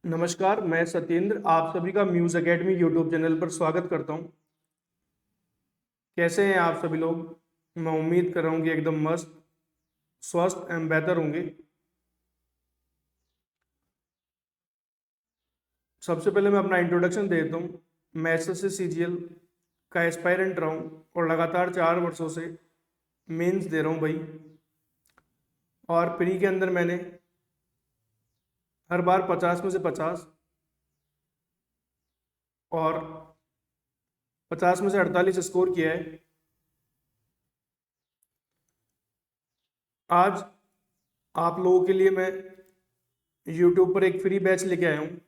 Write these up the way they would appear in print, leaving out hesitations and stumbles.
नमस्कार, मैं सत्येंद्र आप सभी का म्यूज़ एकेडमी यूट्यूब चैनल पर स्वागत करता हूं। कैसे हैं आप सभी लोग? मैं उम्मीद कर रहा हूं कि एकदम मस्त, स्वस्थ एवं बेहतर होंगे। सबसे पहले मैं अपना इंट्रोडक्शन दे देता हूं। मैं एसएससी सीजीएल का एस्पायरेंट रहा हूं और लगातार 4 वर्षों से मेंस दे रहा हूं भाई। और प्री के अंदर मैंने हर बार 50 में से 50 और 50 में से 48 स्कोर किया है। आज आप लोगों के लिए मैं यूट्यूब पर एक फ्री बैच लेके आया हूँ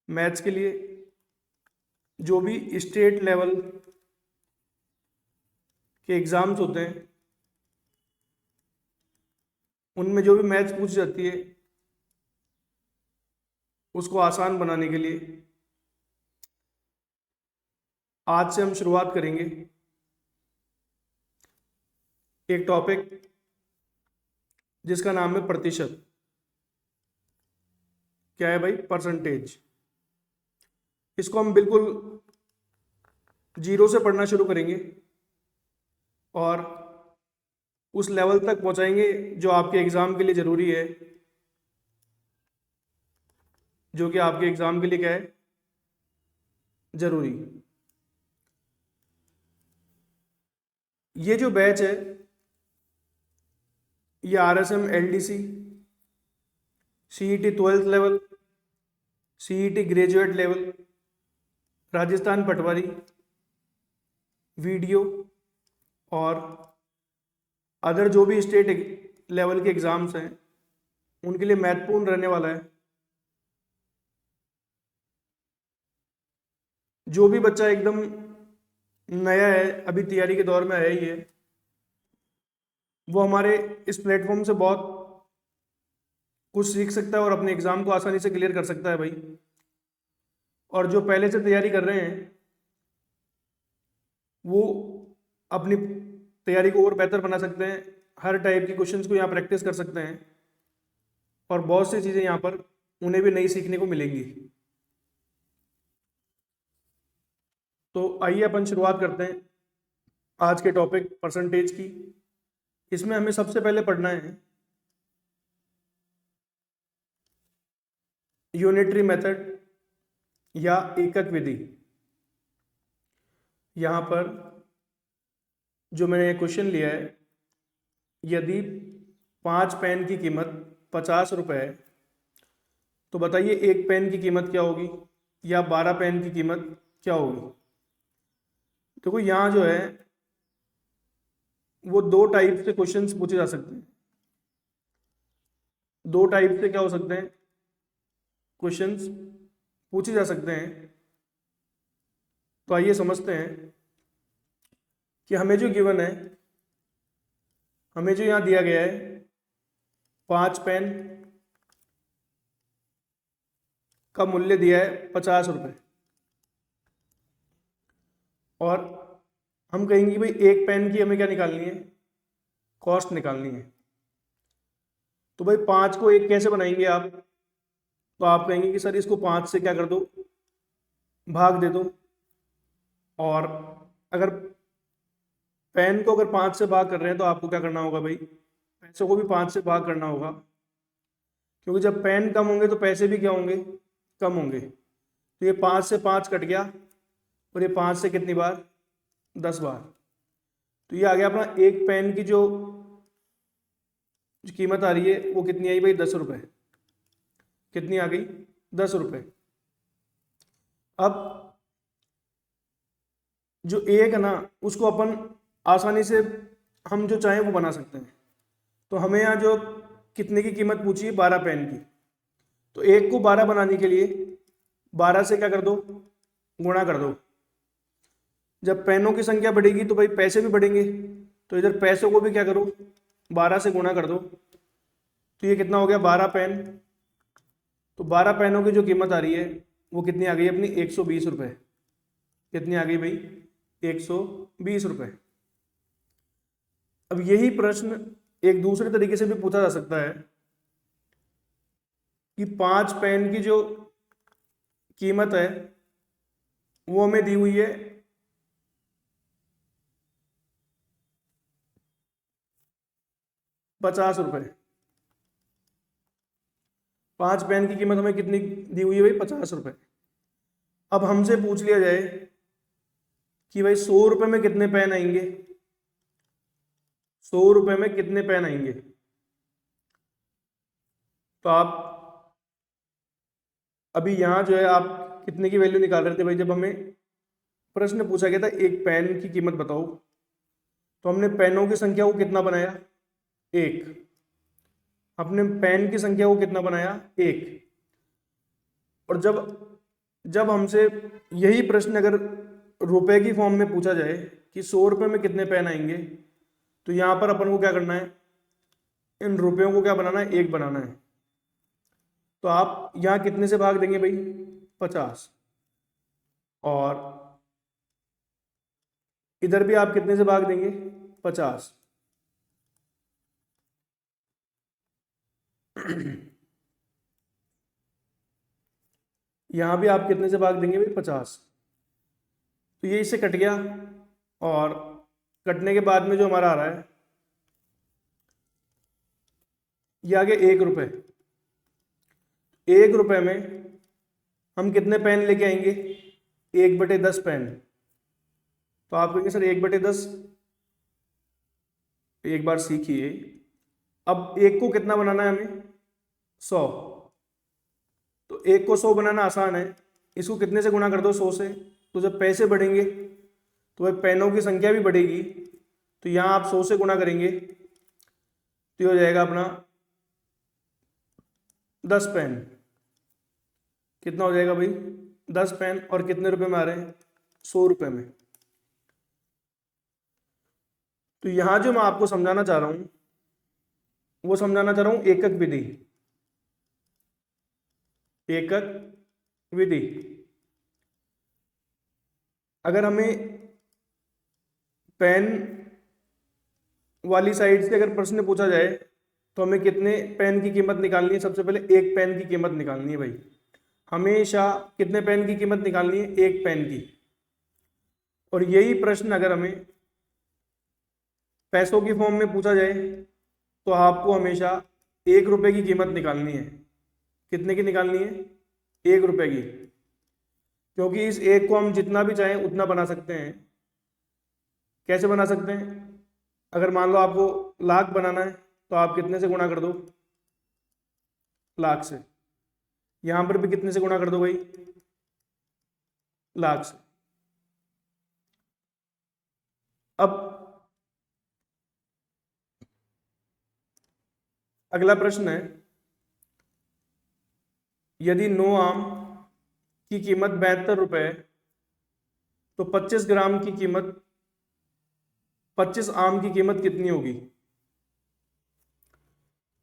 मैथ्स के लिए। जो भी स्टेट लेवल के एग्ज़ाम्स होते हैं उनमें जो भी मैथ्स पूछी जाती है उसको आसान बनाने के लिए आज से हम शुरुआत करेंगे एक टॉपिक जिसका नाम है प्रतिशत। क्या है भाई? परसेंटेज। इसको हम बिल्कुल जीरो से पढ़ना शुरू करेंगे और उस लेवल तक पहुंचाएंगे जो आपके एग्ज़ाम के लिए ज़रूरी है, जो कि आपके एग्ज़ाम के लिए क्या है? ज़रूरी। ये जो बैच है ये RSM LDC, CET 12th level, CET graduate level, Rajasthan Patwari, video और अदर जो भी स्टेट लेवल के एग्ज़ाम्स हैं उनके लिए महत्वपूर्ण रहने वाला है। जो भी बच्चा एकदम नया है, अभी तैयारी के दौर में आया ही है, वो हमारे इस प्लेटफॉर्म से बहुत कुछ सीख सकता है और अपने एग्ज़ाम को आसानी से क्लियर कर सकता है भाई। और जो पहले से तैयारी कर रहे हैं वो अपनी तैयारी को और बेहतर बना सकते हैं। हर टाइप की क्वेश्चंस को यहाँ प्रैक्टिस कर सकते हैं और बहुत सी चीज़ें यहाँ पर उन्हें भी नई सीखने को मिलेंगी। तो आइए अपन शुरुआत करते हैं आज के टॉपिक परसेंटेज की। इसमें हमें सबसे पहले पढ़ना है यूनिटरी मेथड या एकक विधि। यहाँ पर जो मैंने क्वेश्चन लिया है, यदि 5 पेन की कीमत 50 रुपये है तो बताइए एक पेन की कीमत क्या होगी या 12 पेन की कीमत क्या होगी। देखो यहाँ जो है वो दो टाइप से क्वेश्चंस पूछे जा सकते हैं। दो टाइप से क्या हो सकते हैं? क्वेश्चंस पूछे जा सकते हैं। तो आइए समझते हैं कि हमें जो गिवन है, हमें जो यहाँ दिया गया है 5 पेन का मूल्य दिया है 50 रुपये और हम कहेंगे भाई एक पेन की हमें क्या निकालनी है? कॉस्ट निकालनी है। तो भाई 5 को एक कैसे बनाएंगे आप? तो आप कहेंगे कि सर इसको 5 से क्या कर दो? भाग दे दो। और अगर पेन को अगर 5 से भाग कर रहे हैं तो आपको क्या करना होगा भाई? पैसों को भी 5 से भाग करना होगा, क्योंकि जब पेन कम होंगे तो पैसे भी क्या होंगे? कम होंगे। तो ये 5 से 5 कट गया और ये 5 से कितनी बार? 10 बार। तो ये आ गया अपना एक पेन की जो कीमत आ रही है वो कितनी आई भाई? 10 रुपये। कितनी आ गई? 10 रुपये। अब जो एक है ना उसको अपन आसानी से हम जो चाहें वो बना सकते हैं। तो हमें यहाँ जो कितने की कीमत पूछी है? 12 पेन की। तो एक को 12 बनाने के लिए 12 से क्या कर दो? गुणा कर दो। जब पेनों की संख्या बढ़ेगी तो भाई पैसे भी बढ़ेंगे, तो इधर पैसों को भी क्या करो? 12 से गुणा कर दो। तो ये कितना हो गया? 12 पेन। तो 12 पेनों की जो कीमत आ रही है वो कितनी आ गई अपनी? 120 रुपये। कितनी आ गई भाई? 120 रुपये। अब यही प्रश्न एक दूसरे तरीके से भी पूछा जा सकता है कि 5 पेन की जो कीमत है वो हमें दी हुई है 50 रुपये। 5 पेन की कीमत हमें कितनी दी हुई है भाई? 50 रुपये। अब हमसे पूछ लिया जाए कि भाई 100 रुपये में कितने पेन आएंगे, 100 रुपये में कितने पेन आएंगे। तो आप अभी यहाँ जो है आप कितने की वैल्यू निकाल रहे थे भाई? जब हमें प्रश्न पूछा गया था एक पेन की कीमत बताओ, तो हमने पेनों की संख्या को कितना बनाया? 1। अपने पेन की संख्या को कितना बनाया? 1। और जब जब हमसे यही प्रश्न अगर रुपए की फॉर्म में पूछा जाए कि 100 रुपये में कितने पेन आएंगे, तो यहाँ पर अपन को क्या करना है? इन रुपयों को क्या बनाना है? 1 बनाना है। तो आप यहाँ कितने से भाग देंगे भाई? 50। और इधर भी आप कितने से भाग देंगे? 50। यहाँ भी आप कितने से भाग देंगे भाई? 50। तो ये इससे कट गया, और कटने के बाद में जो हमारा आ रहा है ये आ गया 1 रुपये। 1 रुपये में हम कितने पेन लेके आएंगे? 1/10 पेन। तो आप कहेंगे सर 1/10, एक बार सीखिए। अब 1 को कितना बनाना है हमें? 100। तो 1 को 100 बनाना आसान है, इसको कितने से गुणा कर दो? 100 से। तो जब पैसे बढ़ेंगे तो वह पेनों की संख्या भी बढ़ेगी। तो यहाँ आप 100 से गुणा करेंगे तो ये हो जाएगा अपना 10 पेन। कितना हो जाएगा भाई? 10 पेन। और कितने रुपए में आ रहे हैं? 100 रुपये में। तो यहाँ जो मैं आपको समझाना चाह रहा हूँ वो समझाना चाह रहा हूँ एकक विधि। एकक विधि। अगर हमें पेन वाली साइड से अगर प्रश्न पूछा जाए तो हमें कितने पेन की कीमत निकालनी है? सबसे पहले 1 पेन की कीमत निकालनी है भाई। हमेशा कितने पेन की कीमत निकालनी है? 1 पेन की। और यही प्रश्न अगर हमें पैसों की फॉर्म में पूछा जाए तो आपको हमेशा 1 रुपये की कीमत निकालनी है। कितने की निकालनी है? 1 रुपये की। क्योंकि इस 1 को हम जितना भी चाहें उतना बना सकते हैं। कैसे बना सकते हैं? अगर मान लो आपको लाख बनाना है तो आप कितने से गुणा कर दो? लाख से। यहां पर भी कितने से गुणा कर दो भाई? लाख से। अब अगला प्रश्न है, यदि 9 आम की कीमत 72 रुपये है तो 25 ग्राम की कीमत 25 आम की कीमत कितनी होगी?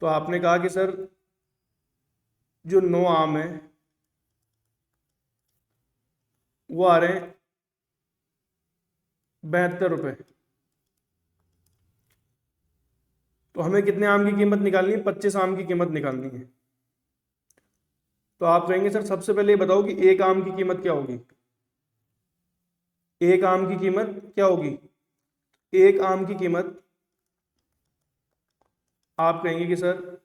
तो आपने कहा कि सर जो 9 आम है वो आ रहे हैं 72 रुपये। तो हमें कितने आम की कीमत निकालनी है? 25 आम की कीमत निकालनी है। तो आप कहेंगे सर सबसे पहले ये बताओ कि 1 आम की कीमत क्या होगी? 1 आम की कीमत क्या होगी? 1 आम की कीमत आप कहेंगे कि सर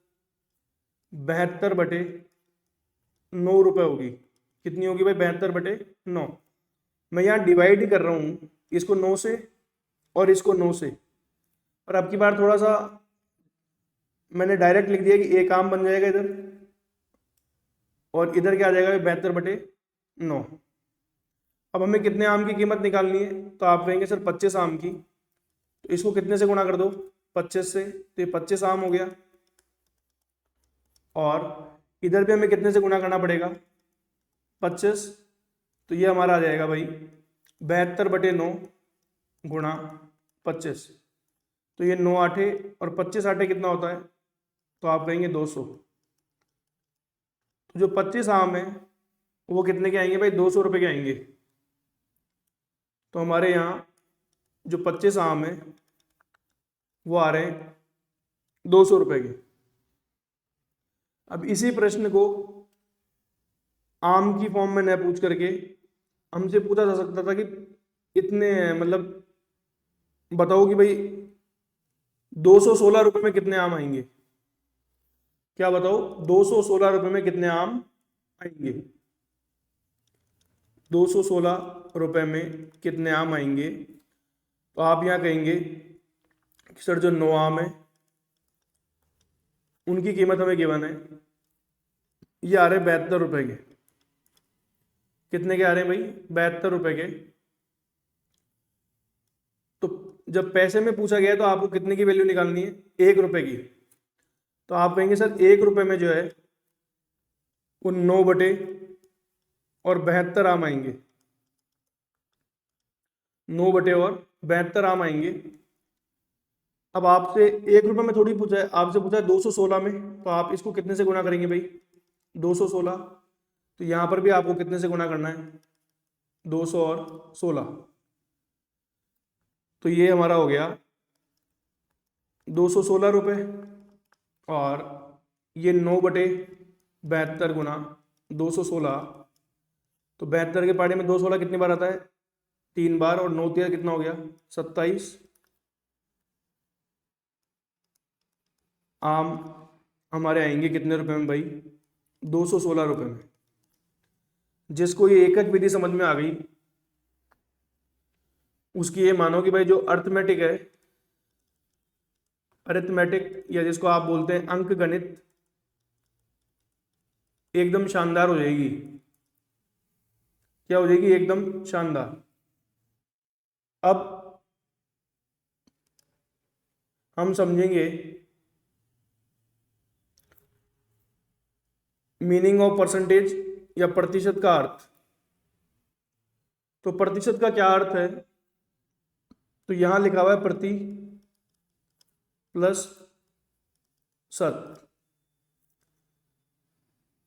72/9 रुपये होगी। कितनी होगी भाई? 72/9। मैं यहाँ डिवाइड ही कर रहा हूँ, इसको 9 से और इसको 9 से। और अब की बार थोड़ा सा मैंने डायरेक्ट लिख दिया कि 1 आम बन जाएगा इधर, और इधर क्या आ जाएगा? 72/9। अब हमें कितने आम की कीमत निकालनी है? तो आप कहेंगे सर 25 आम की। तो इसको कितने से गुणा कर दो? 25 से। तो ये 25 आम हो गया। और इधर भी हमें कितने से गुणा करना पड़ेगा? 25। तो ये हमारा आ जाएगा भाई 72/9 गुणा 25। तो ये 9 आठे और 25 आठे कितना होता है? तो आप कहेंगे 200। तो जो 25 आम है वो कितने के आएंगे भाई? 200 रुपये के आएंगे। तो हमारे यहाँ जो 25 आम है वो आ रहे हैं 200 रुपये के। अब इसी प्रश्न को आम की फॉर्म में न पूछ करके हमसे पूछा जा सकता था कि इतने मतलब बताओ कि भाई 216 रुपये में कितने आम आएंगे। क्या बताओ, 216 रुपये में कितने आम आएंगे। 216 रुपये में कितने आम आएंगे। तो आप यहाँ कहेंगे कि सर जो 9 आम है उनकी कीमत हमें गिवन है, ये आ रहे 72 रुपये के। कितने के आ रहे हैं भाई, 72 रुपये के। तो जब पैसे में पूछा गया तो आपको कितने की वैल्यू निकालनी है, 1 रुपये की। तो आप कहेंगे सर 1 रुपये में जो है वो 9 बटे और 72 आम आएंगे। 9 बटे और 72 आम आएंगे। अब आपसे 1 रुपये में थोड़ी पूछा है, आपसे पूछा है 216 में, तो आप इसको कितने से गुणा करेंगे भाई, 216। तो यहाँ पर भी आपको कितने से गुणा करना है, 200 और 16। तो ये हमारा हो गया 216 रुपये। और ये 9 बटे 72 गुना 216। तो 72 के पाड़े में 216 कितनी बार आता है, 3 बार। और 9 3 कितना हो गया, 27 आम हमारे आएंगे कितने रुपए में भाई, 216 रुपये में। जिसको ये एकक विधि समझ में आ गई उसकी ये मानो कि भाई जो अर्थमेटिक है, अरिथमेटिक या जिसको आप बोलते हैं अंक गणित, एकदम शानदार हो जाएगी। क्या हो जाएगी, एकदम शानदार। अब हम समझेंगे मीनिंग ऑफ परसेंटेज या प्रतिशत का अर्थ। तो प्रतिशत का क्या अर्थ है, तो यहां लिखा हुआ है प्रति प्लस शत।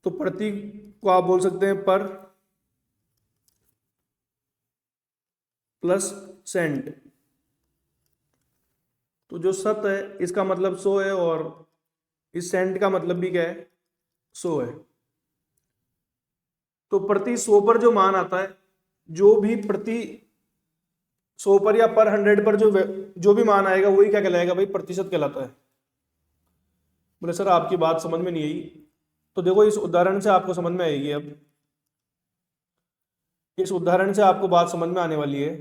तो प्रति को आप बोल सकते हैं पर प्लस सेंट। तो जो शत है इसका मतलब 100 है और इस सेंट का मतलब भी क्या है, 100 है। तो प्रति 100 पर जो मान आता है, जो भी प्रति 100 पर या पर 100 पर जो भी मान आएगा वही क्या कहलाएगा भाई, प्रतिशत कहलाता है। बोले सर आपकी बात समझ में नहीं आई। तो देखो इस उदाहरण से आपको समझ में आएगी। अब इस उदाहरण से आपको बात समझ में आने वाली है।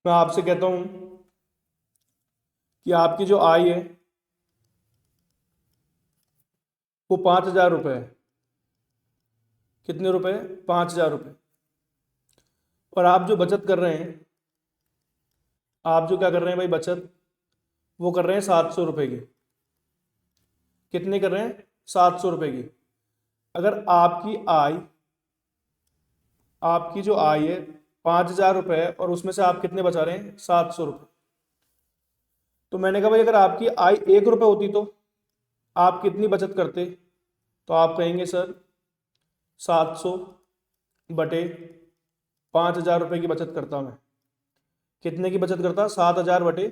मैं आपसे कहता हूं कि आपकी जो आय है वो 5,000 रुपये है। कितने रुपए, 5,000 रुपये। और आप जो बचत कर रहे हैं, आप जो क्या कर रहे हैं भाई बचत, वो कर रहे हैं 700 रुपये की। कितने कर रहे हैं, 700 रुपये की। अगर आपकी जो आय है 5,000 रुपये है और उसमें से आप कितने बचा रहे हैं, 700 रुपये। तो मैंने कहा भाई अगर आपकी आय 1 रुपये होती तो आप कितनी बचत करते। तो आप कहेंगे सर 700 बटे 5,000 रुपये की बचत करता मैं। कितने की बचत करता, 7,000 बटे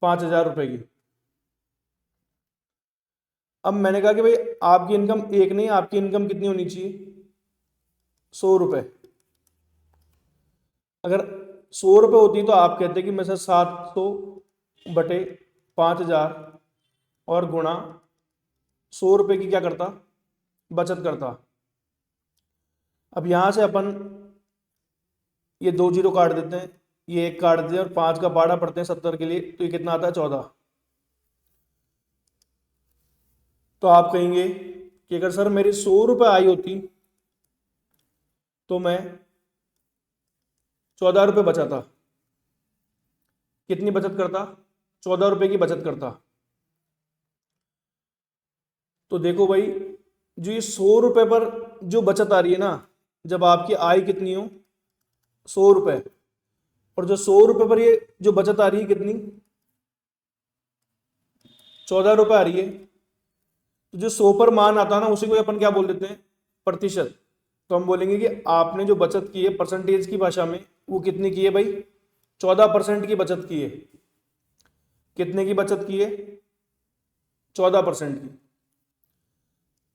5,000 रुपये की। अब मैंने कहा कि भाई आपकी इनकम 1 नहीं, आपकी इनकम कितनी होनी चाहिए, 100 रुपये। अगर 100 रुपये होती तो आप कहते कि मैं सर 700 बटे 5,000 और गुणा 100 रुपये की क्या करता, बचत करता। अब यहां से अपन ये 2 जीरो काट देते हैं, ये 1 काट देते हैं और 5 का पाड़ा पढ़ते हैं 70 के लिए, तो ये कितना आता है, 14। तो आप कहेंगे कि अगर सर मेरी 100 रुपये आई होती तो मैं 14 रुपये बचाता। कितनी बचत करता, 14 रुपये की बचत करता। तो देखो भाई जो ये 100 रुपये पर जो बचत आ रही है ना, जब आपकी आय कितनी हो, 100 रुपये, और जो 100 रुपये पर ये जो बचत आ रही है कितनी, 14 रुपये आ रही है। तो जो 100 पर मान आता है ना उसी को अपन क्या बोल देते हैं, प्रतिशत। तो हम बोलेंगे कि आपने जो बचत की है परसेंटेज की भाषा में, वो कितनी की है भाई, 14% की बचत की है। कितने की बचत की है, 14% की।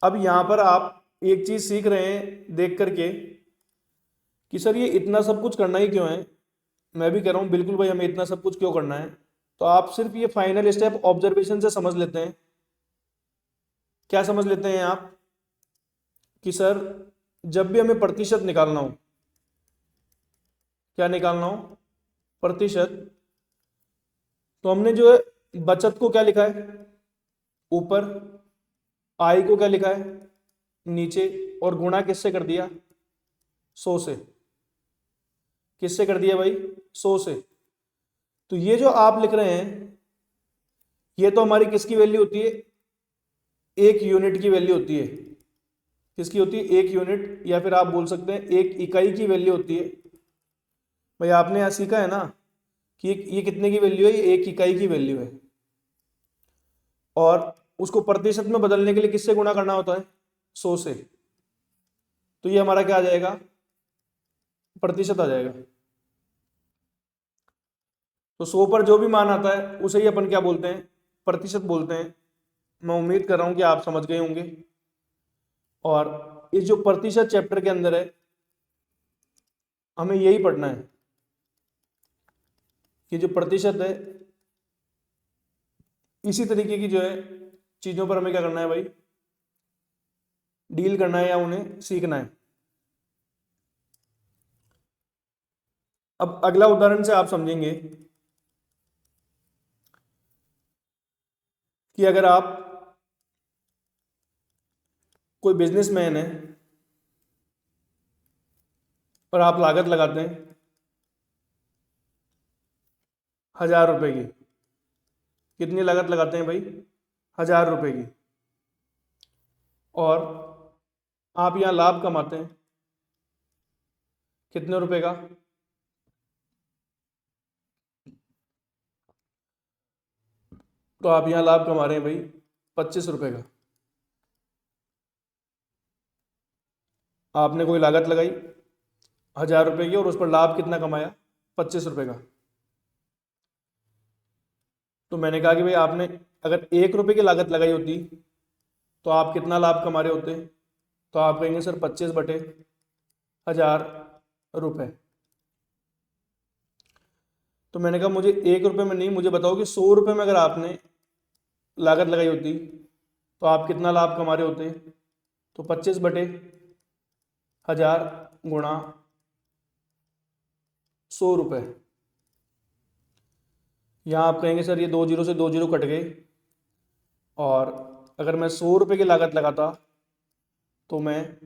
अब यहाँ पर आप एक चीज सीख रहे हैं देख करके कि सर ये इतना सब कुछ करना ही क्यों है। मैं भी कह रहा हूँ बिल्कुल भाई, हमें इतना सब कुछ क्यों करना है। तो आप सिर्फ ये फाइनल स्टेप ऑब्जर्वेशन से समझ लेते हैं। क्या समझ लेते हैं आप कि सर जब भी हमें प्रतिशत निकालना हो, क्या निकालना हो, प्रतिशत, तो हमने जो है बचत को क्या लिखा है ऊपर, आय को क्या लिखा है नीचे, और गुणा किससे कर दिया, 100 से। किससे कर दिया भाई, 100 से। तो ये जो आप लिख रहे हैं ये तो हमारी किसकी वैल्यू होती है, एक यूनिट की वैल्यू होती है। किसकी होती है, एक यूनिट, या फिर आप बोल सकते हैं एक इकाई की वैल्यू होती है। भाई आपने यहां सीखा है ना कि ये कितने की वैल्यू है, ये एक इकाई की वैल्यू है। और उसको प्रतिशत में बदलने के लिए किससे गुणा करना होता है, 100 से। तो ये हमारा क्या आ जाएगा, प्रतिशत आ जाएगा। तो 100 पर जो भी मान आता है उसे ही अपन क्या बोलते हैं, प्रतिशत बोलते हैं। मैं उम्मीद कर रहा हूं कि आप समझ गए होंगे। और इस जो प्रतिशत चैप्टर के अंदर है हमें यही पढ़ना है कि जो प्रतिशत है इसी तरीके की जो है चीजों पर हमें क्या करना है भाई, डील करना है या उन्हें सीखना है। अब अगला उदाहरण से आप समझेंगे कि अगर आप कोई बिजनेसमैन है और आप लागत लगाते हैं 1000 रुपए की। कितनी लागत लगाते हैं भाई, 1000 रुपए की। और आप यहां लाभ कमाते हैं कितने रुपए का, तो आप यहां लाभ कमा रहे हैं भाई 25 रुपए का। आपने कोई लागत लगाई 1000 रुपए की और उस पर लाभ कितना कमाया, 25 रुपए का। तो मैंने कहा कि भाई आपने अगर 1 रुपए की लागत लगाई होती तो आप कितना लाभ कमा रहे होते, तो आप कहेंगे सर 25/1000 रुपए। तो मैंने कहा मुझे 1 रुपए में नहीं, मुझे बताओ कि 100 रुपए में अगर आपने लागत लगाई होती तो आप कितना लाभ कमा रहे होते। तो 25/1000 गुणा 100 रुपए। यहाँ आप कहेंगे सर ये 2 जीरो से 2 जीरो कट गए, और अगर मैं 100 रुपए की लागत लगाता तो मैं,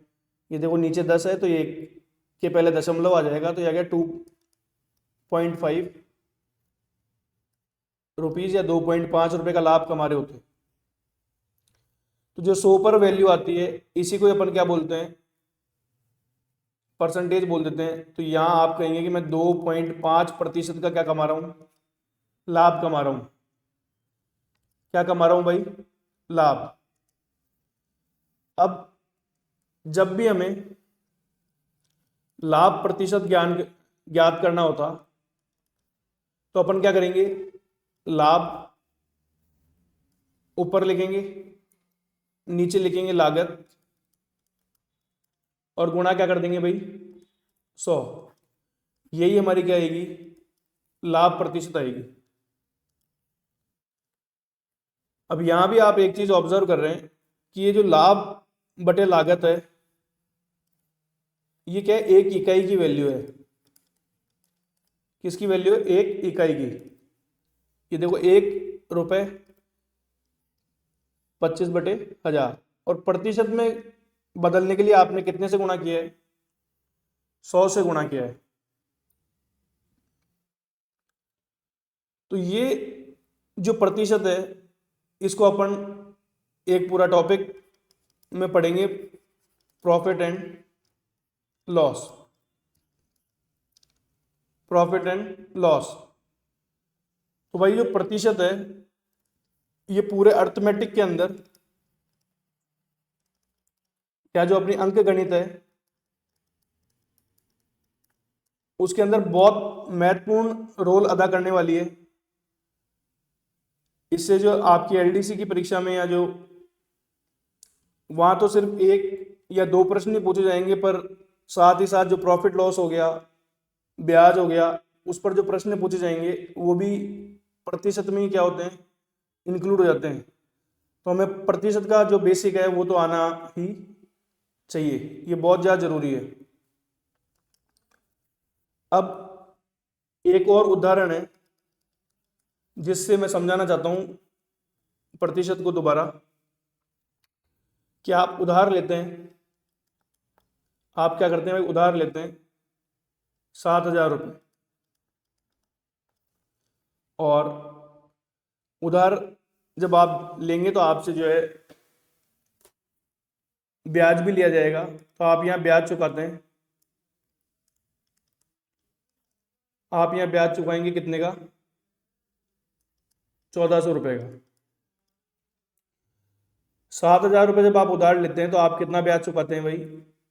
ये देखो नीचे 10 है तो ये के पहले दशमलव आ जाएगा, तो ये आ गया 2.5 रुपीज या 2.5 रुपए का लाभ कमा रहे होते। तो जो 100 पर वैल्यू आती है इसी को अपन क्या बोलते हैं, परसेंटेज बोल देते हैं। तो यहां आप कहेंगे कि मैं 2.5% का क्या कमा रहा हूं, लाभ कमा रहा हूं। क्या कमा रहा हूं भाई, लाभ। अब जब भी हमें लाभ प्रतिशत ज्ञात करना होता तो अपन क्या करेंगे, लाभ ऊपर लिखेंगे, नीचे लिखेंगे लागत, और गुणा क्या कर देंगे भाई 100। यही हमारी क्या आएगी, लाभ प्रतिशत आएगी। अब यहां भी आप एक चीज ऑब्जर्व कर रहे हैं कि ये जो लाभ बटे लागत है ये क्या है, एक इकाई की वैल्यू है। किसकी वैल्यू है, एक इकाई की। ये देखो 1 रुपए 25/1000, और प्रतिशत में बदलने के लिए आपने कितने से गुणा किया है, 100 से गुणा किया है। तो ये जो प्रतिशत है इसको अपन एक पूरा टॉपिक में पढ़ेंगे, profit and loss. Profit and loss. तो भाई जो प्रतिशत है ये पूरे अर्थमेटिक के अंदर, क्या जो अपनी अंक गणित है उसके अंदर बहुत महत्वपूर्ण रोल अदा करने वाली है। इससे जो आपकी एलडीसी की परीक्षा में या जो वहाँ तो सिर्फ एक या दो प्रश्न ही पूछे जाएंगे, पर साथ ही साथ जो प्रॉफिट लॉस हो गया, ब्याज हो गया, उस पर जो प्रश्न पूछे जाएंगे वो भी प्रतिशत में ही क्या होते हैं, इंक्लूड हो जाते हैं। तो हमें प्रतिशत का जो बेसिक है वो तो आना ही चाहिए, ये बहुत ज़्यादा जरूरी है। अब एक और उदाहरण है जिससे मैं समझाना चाहता हूँ प्रतिशत को दोबारा, कि आप उधार लेते हैं, आप क्या करते हैं भाई, उधार लेते हैं 7,000 रुपये, और उधार जब आप लेंगे तो आपसे जो है ब्याज भी लिया जाएगा, तो आप यहाँ ब्याज चुकाते हैं। आप यहाँ ब्याज चुकाएंगे कितने का, 1,400 रुपये का। 7,000 रुपये जब आप उधार लेते हैं तो आप कितना ब्याज चुकाते हैं भाई,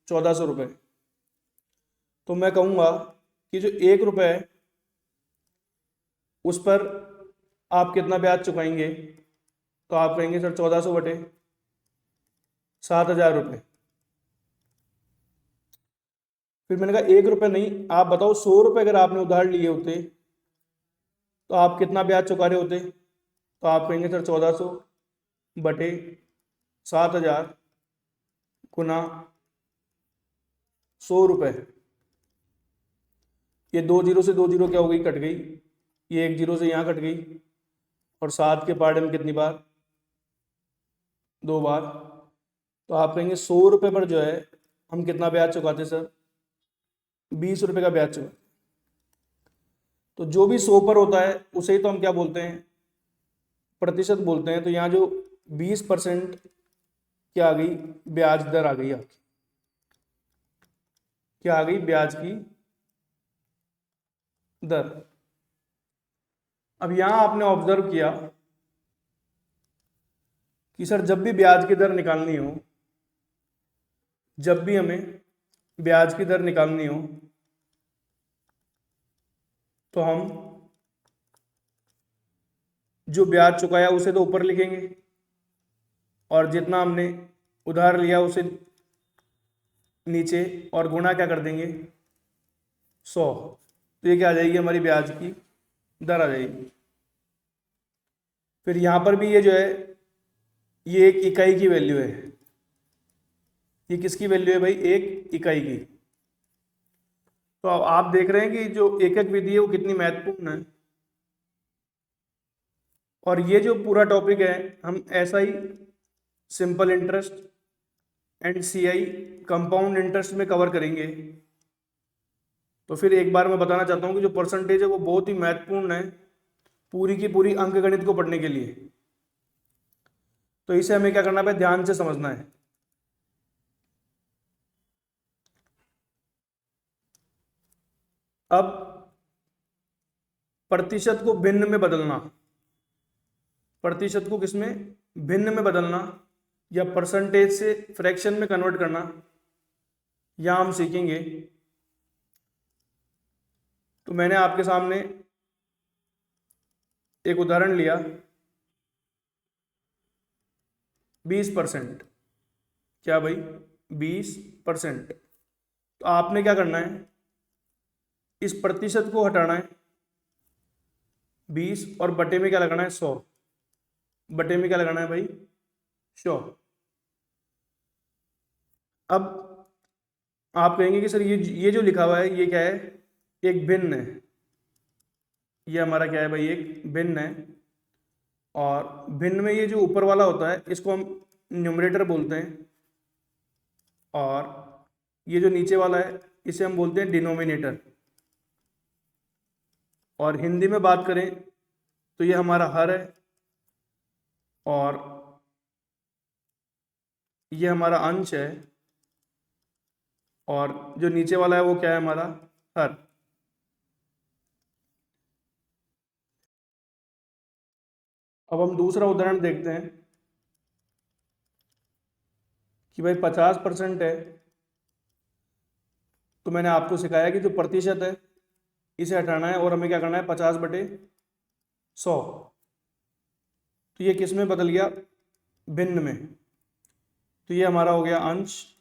1,400 रुपये। तो मैं कहूँगा कि जो 1 रुपये है उस पर आप कितना ब्याज चुकाएंगे, तो आप कहेंगे सर 1,400 बटे 7,000 रुपये। फिर मैंने कहा 1 रुपये नहीं, आप बताओ 100 रुपये अगर आपने उधार लिए होते तो आप कितना ब्याज चुका रहे होते, तो आप कहेंगे सर 1,400 बटे 7,000 गुना 100 रुपये। ये 2 जीरो से 2 जीरो क्या हो गई, कट गई, ये 1 जीरो से यहाँ कट गई, और 7 के पार्ट में कितनी बार, 2 बार। तो आप कहेंगे 100 रुपये पर जो है हम कितना ब्याज चुकाते सर, 20 रुपये का ब्याज चुकाते। तो जो भी 100 पर होता है उसे ही तो हम क्या बोलते हैं, प्रतिशत बोलते हैं। तो यहाँ जो 20% क्या आ गई, ब्याज दर आ गई आपकी, क्या आ गई, ब्याज की दर। अब यहां आपने ऑब्जर्व किया कि सर जब भी ब्याज की दर निकालनी हो, जब भी हमें ब्याज की दर निकालनी हो तो हम जो ब्याज चुकाया उसे तो ऊपर लिखेंगे, और जितना हमने उधार लिया उसे नीचे, और गुणा क्या कर देंगे, 100। तो ये क्या आ जाएगी, हमारी ब्याज की दर आ जाएगी। फिर यहाँ पर भी ये जो है ये एक इकाई की वैल्यू है, ये किसकी वैल्यू है भाई, एक इकाई की। तो अब आप देख रहे हैं कि जो एकक विधि है वो कितनी महत्वपूर्ण है। और ये जो पूरा टॉपिक है हम SI, simple interest and CI, compound interest में कवर करेंगे। तो फिर एक बार मैं बताना चाहता हूँ कि जो परसेंटेज है वो बहुत ही महत्वपूर्ण है पूरी की पूरी अंकगणित को पढ़ने के लिए। तो इसे हमें क्या करना है, ध्यान से समझना है। अब प्रतिशत को भिन्न में बदलना, प्रतिशत को किसमें, भिन्न में बदलना, या परसेंटेज से फ्रैक्शन में कन्वर्ट करना, यहां हम सीखेंगे। तो मैंने आपके सामने एक उदाहरण लिया, 20%, क्या भाई 20%। तो आपने क्या करना है, इस प्रतिशत को हटाना है 20, और बटे में क्या लगाना है, 100। बटे में क्या लगाना है भाई, 100। अब आप कहेंगे कि सर ये जो लिखा हुआ है ये क्या है, एक भिन्न है। ये हमारा क्या है भाई, एक भिन्न है। और भिन्न में ये जो ऊपर वाला होता है इसको हम न्यूमरेटर बोलते हैं, और ये जो नीचे वाला है इसे हम बोलते हैं डिनोमिनेटर। और हिंदी में बात करें तो ये हमारा हर है, और ये हमारा अंश है, और जो नीचे वाला है वो क्या है, हमारा हर। अब हम दूसरा उदाहरण देखते हैं कि भाई 50% है। तो मैंने आपको सिखाया कि जो प्रतिशत है इसे हटाना है, और हमें क्या करना है, 50 बटे 100। तो ये किस में बदल गया, भिन्न में। तो ये हमारा हो गया अंश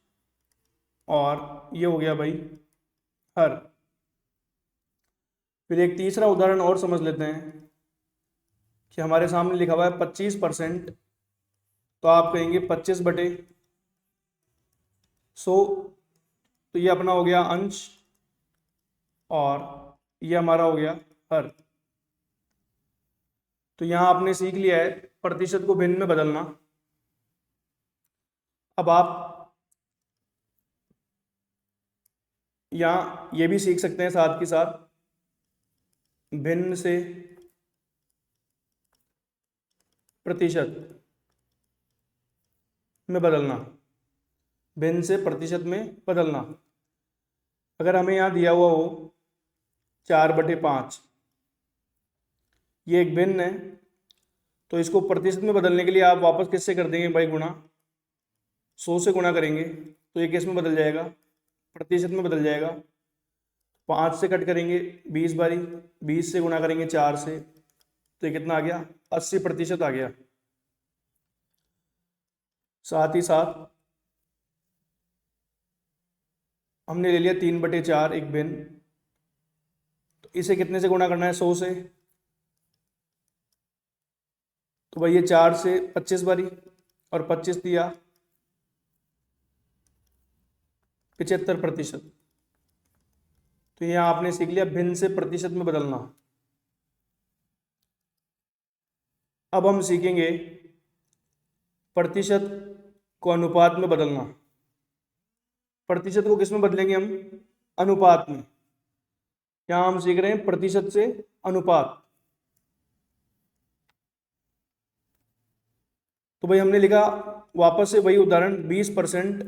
और ये हो गया भाई हर। फिर एक तीसरा उदाहरण और समझ लेते हैं कि हमारे सामने लिखा हुआ है 25%, तो आप कहेंगे 25/100। तो ये अपना हो गया अंश और ये हमारा हो गया हर। तो यहाँ आपने सीख लिया है प्रतिशत को भिन्न में बदलना। अब आप यहाँ ये भी सीख सकते हैं साथ के साथ भिन्न से प्रतिशत में बदलना, भिन्न से प्रतिशत में बदलना। अगर हमें यहाँ दिया हुआ हो 4/5, ये एक भिन्न है, तो इसको प्रतिशत में बदलने के लिए आप वापस किससे कर देंगे भाई, गुणा। 100 से गुणा करेंगे तो ये किस में बदल जाएगा, प्रतिशत में बदल जाएगा। 5 से कट करेंगे 20 बारी, 20 से गुणा करेंगे 4 से, तो ये कितना आ गया, 80% आ गया। साथ ही साथ हमने ले लिया 3/4 एक भिन्न, तो इसे कितने से गुणा करना है, 100 से। तो भाई ये 4 से 25 बारी और 25 दिया 75%। तो यहाँ आपने सीख लिया भिन्न से प्रतिशत में बदलना। अब हम सीखेंगे प्रतिशत को अनुपात में बदलना। प्रतिशत को किस में बदलेंगे हम, अनुपात में। यहाँ हम सीख रहे हैं प्रतिशत से अनुपात। तो भाई हमने लिखा वापस से वही उदाहरण 20%।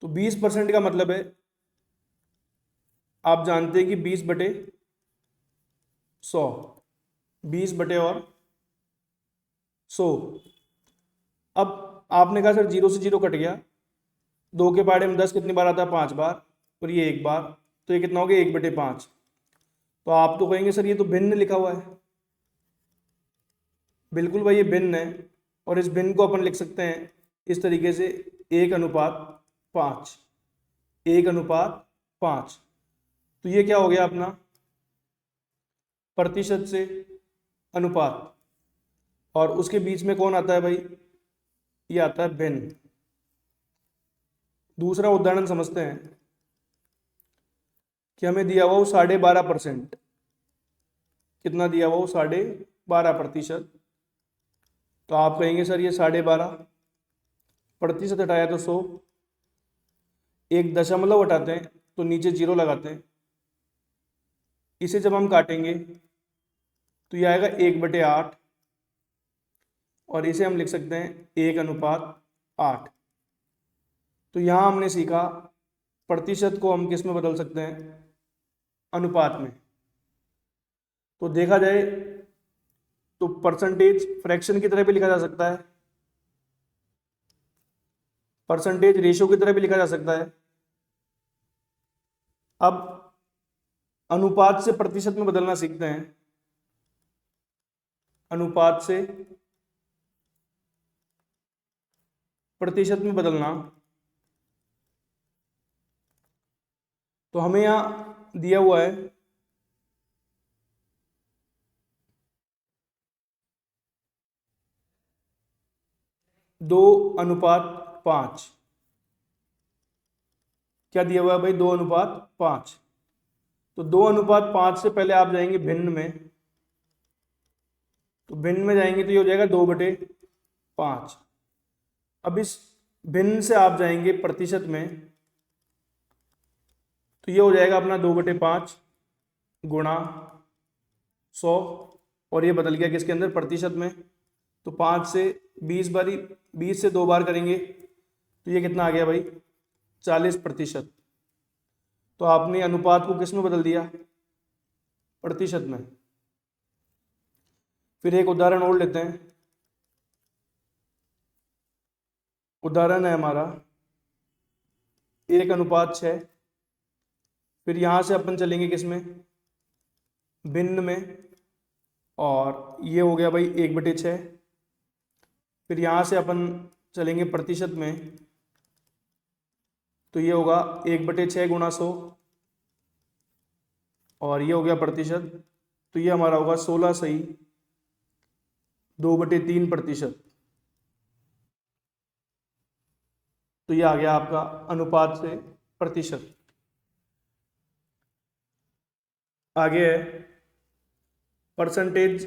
तो 20% का मतलब है, आप जानते हैं कि 20/100, 20/100। अब आपने कहा सर 0 से 0 कट गया, 2 के पहाड़े में 10 कितनी बार आता है, 5 बार, और ये 1 बार, तो ये कितना हो गया, 1/5। तो आप तो कहेंगे सर ये तो भिन्न लिखा हुआ है। बिल्कुल भाई ये भिन्न है, और इस भिन्न को अपन लिख सकते हैं इस तरीके से 1:5, 1:5। तो ये क्या हो गया अपना, प्रतिशत से अनुपात। और उसके बीच में कौन आता है भाई, ये आता है भिन्न। दूसरा उदाहरण समझते हैं कि हमें दिया हुआ वो 12.5%। कितना दिया हुआ वो, 12.5%। तो आप कहेंगे सर ये 12.5, प्रतिशत हटाया तो 100, एक दशमलव हटाते हैं तो नीचे 0 लगाते हैं। इसे जब हम काटेंगे तो ये आएगा 1/8, और इसे हम लिख सकते हैं 1:8। तो यहाँ हमने सीखा प्रतिशत को हम किस में बदल सकते हैं, अनुपात में। तो देखा जाए तो परसेंटेज फ्रैक्शन की तरह भी लिखा जा सकता है, परसेंटेज रेशियो की तरह भी लिखा जा सकता है। अब अनुपात से प्रतिशत में बदलना सीखते हैं। अनुपात से प्रतिशत में बदलना, तो हमें यहां दिया हुआ है 2:5। क्या दिया हुआ है भाई, 2:5। तो 2:5 से पहले आप जाएंगे भिन्न में, तो भिन्न में जाएंगे तो ये हो जाएगा 2/5। अब इस भिन्न से आप जाएंगे प्रतिशत में, तो ये हो जाएगा अपना 2/5 गुणा 100, और ये बदल गया किसके अंदर, प्रतिशत में। तो 5 से 20 बारी, 20 से 2 बार करेंगे तो ये कितना आ गया भाई, 40%। तो आपने अनुपात को किस में बदल दिया, प्रतिशत में। फिर एक उदाहरण और लेते हैं। उदाहरण है हमारा 1:6। फिर यहां से अपन चलेंगे किस में, भिन्न में। और ये हो गया भाई 1/6। फिर यहाँ से अपन चलेंगे प्रतिशत में, तो ये होगा 1/6 गुणा 100, और ये हो गया प्रतिशत, तो ये हमारा होगा 16 सही 2/3 प्रतिशत। तो ये आ गया आपका अनुपात से प्रतिशत। आगे है परसेंटेज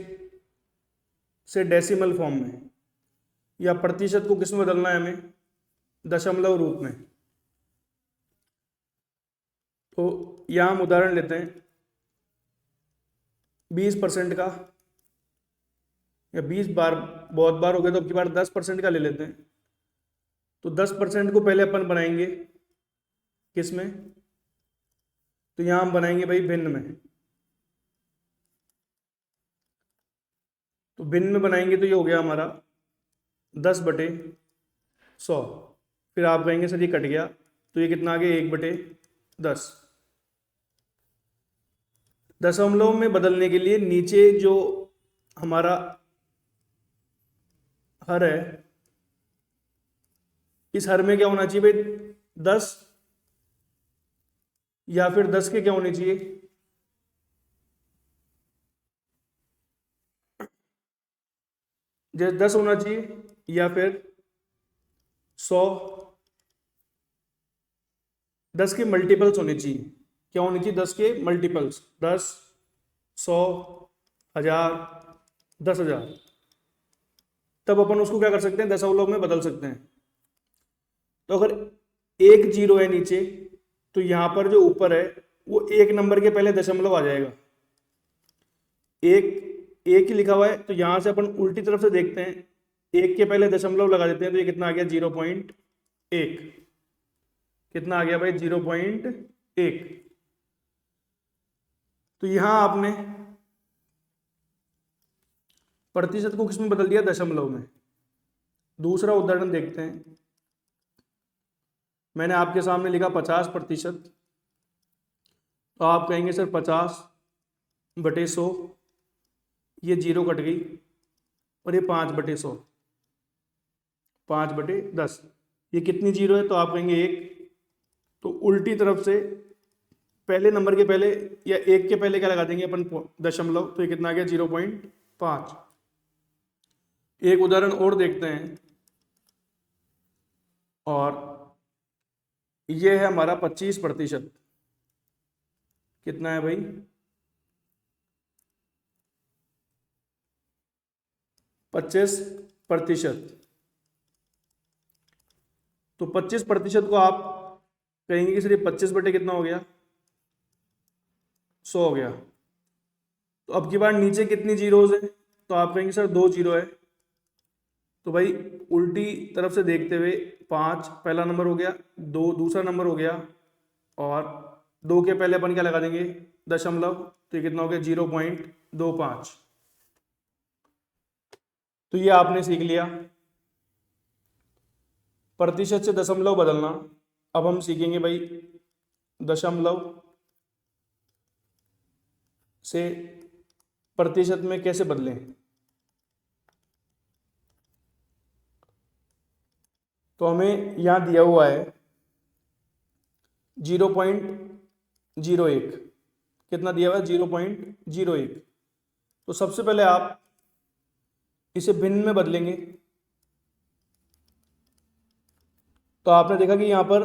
से डेसिमल फॉर्म में, या प्रतिशत को किस में बदलना है हमें, दशमलव रूप में। तो यहाँ हम उदाहरण लेते हैं 20% का, या 20 बार बहुत बार हो गया तो अब की बार 10% का ले लेते हैं। तो 10% को पहले अपन बनाएंगे किस में, तो यहाँ हम बनाएंगे भाई भिन्न में। तो भिन्न में बनाएंगे तो ये हो गया हमारा 10/100। फिर आप कहेंगे सर ये कट गया, तो ये कितना आ गया 1/10। दशमलव में बदलने के लिए नीचे जो हमारा हर है, इस हर में क्या होना चाहिए भाई 10, या फिर 10 के क्या होने चाहिए, जैसे 10 होना चाहिए, या फिर 100। 10 के मल्टीपल्स होने चाहिए, क्या होने चाहिए 10 के मल्टीपल्स, 10, 100, 1000, 10,000। तब अपन उसको क्या कर सकते हैं, दशमलव में बदल सकते हैं। तो अगर एक जीरो है नीचे, तो यहां पर जो ऊपर है वो एक नंबर के पहले दशमलव आ जाएगा। एक ही लिखा हुआ है, तो यहां से अपन उल्टी तरफ से देखते हैं, एक के पहले दशमलव लगा देते हैं, तो ये कितना आ गया 0.1। कितना आ गया भाई 0.1। तो यहां आपने प्रतिशत को किसमें बदल दिया, दशमलव में। दूसरा उदाहरण देखते हैं। मैंने आपके सामने लिखा 50%, तो आप कहेंगे सर 50/100, ये 0 कट गई, और ये 5/100, 5/10, ये कितनी जीरो है, तो आप कहेंगे 1। तो उल्टी तरफ से पहले नंबर के पहले या एक के पहले क्या लगा देंगे अपन, दशमलव, तो ये कितना आ गया 0.5। एक उदाहरण और देखते हैं, और ये है हमारा 25%। कितना है भाई 25%। तो 25% को आप कहेंगे कि सर ये 25 बटे कितना हो गया, 100 हो गया। तो अब की बार नीचे कितनी जीरोज है, तो आप कहेंगे सर 2 जीरो है। तो भाई उल्टी तरफ से देखते हुए 5 पहला नंबर हो गया, 2 दूसरा नंबर हो गया, और 2 के पहले अपन क्या लगा देंगे, दशमलव, तो ये कितना हो गया 0.25। तो ये आपने सीख लिया प्रतिशत से दशमलव बदलना। अब हम सीखेंगे भाई दशमलव से प्रतिशत में कैसे बदलें। तो हमें यहां दिया हुआ है 0.01। कितना दिया हुआ है 0.01। तो सबसे पहले आप इसे भिन्न में बदलेंगे। तो आपने देखा कि यहां पर